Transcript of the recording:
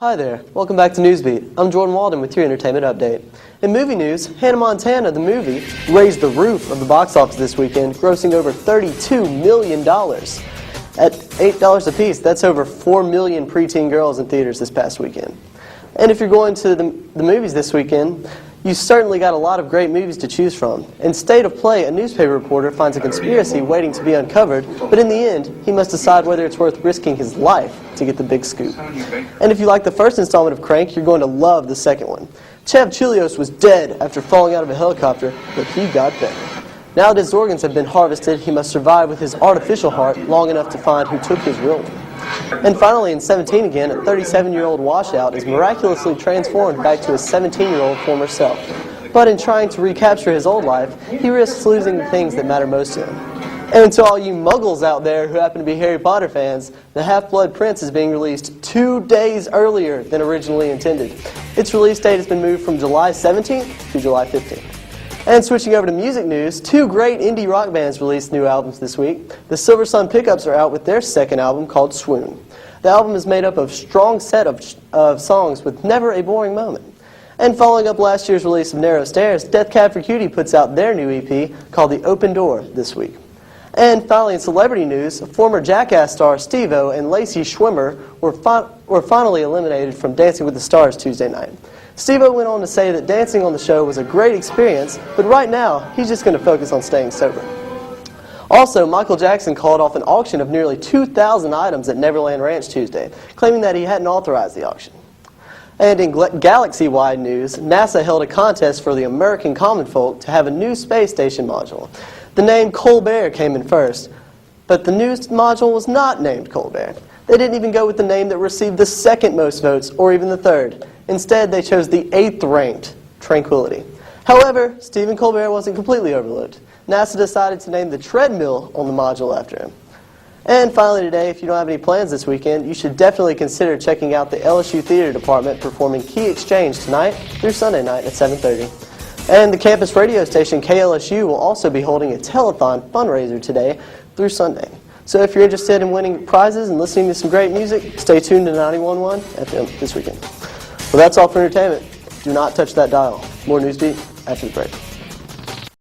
Hi there, welcome back to Newsbeat. I'm Jordan Walden with your entertainment update. In movie news, Hannah Montana, the movie, raised the roof of the box office this weekend, grossing over $32 million. At $8 a piece, that's over 4 million preteen girls in theaters this past weekend. And if you're going to the movies this weekend, you certainly got a lot of great movies to choose from. In State of Play, a newspaper reporter finds a conspiracy waiting to be uncovered, but in the end, he must decide whether it's worth risking his life to get the big scoop. And if you like the first installment of Crank, you're going to love the second one. Chev Chilios was dead after falling out of a helicopter, but he got better. Now that his organs have been harvested, he must survive with his artificial heart long enough to find who took his real one. And finally, in 17 again, a 37-year-old washout is miraculously transformed back to his 17-year-old former self. But in trying to recapture his old life, he risks losing the things that matter most to him. And to all you muggles out there who happen to be Harry Potter fans, The Half-Blood Prince is being released 2 days earlier than originally intended. Its release date has been moved from July 17th to July 15th. And switching over to music news, 2 great indie rock bands released new albums this week. The Silver Sun Pickups are out with their second album called Swoon. The album is made up of a strong set of songs with never a boring moment. And following up last year's release of Narrow Stairs, Death Cab for Cutie puts out their new EP called The Open Door this week. And finally, in celebrity news, former Jackass star Steve-O and Lacey Schwimmer were finally eliminated from Dancing with the Stars Tuesday night. Steve-O went on to say that dancing on the show was a great experience, but right now, he's just going to focus on staying sober. Also, Michael Jackson called off an auction of nearly 2,000 items at Neverland Ranch Tuesday, claiming that he hadn't authorized the auction. And in galaxy-wide news, NASA held a contest for the American common folk to have a new space station module. The name Colbert came in first, but the new module was not named Colbert. They didn't even go with the name that received the second most votes, or even the third. Instead, they chose the 8th-ranked Tranquility. However, Stephen Colbert wasn't completely overlooked. NASA decided to name the treadmill on the module after him. And finally today, if you don't have any plans this weekend, you should definitely consider checking out the LSU Theater Department performing Key Exchange tonight through Sunday night at 7:30. And the campus radio station KLSU will also be holding a telethon fundraiser today through Sunday. So if you're interested in winning prizes and listening to some great music, stay tuned to 91.1 FM this weekend. Well, that's all for entertainment. Do not touch that dial. More Newsbeat after the break.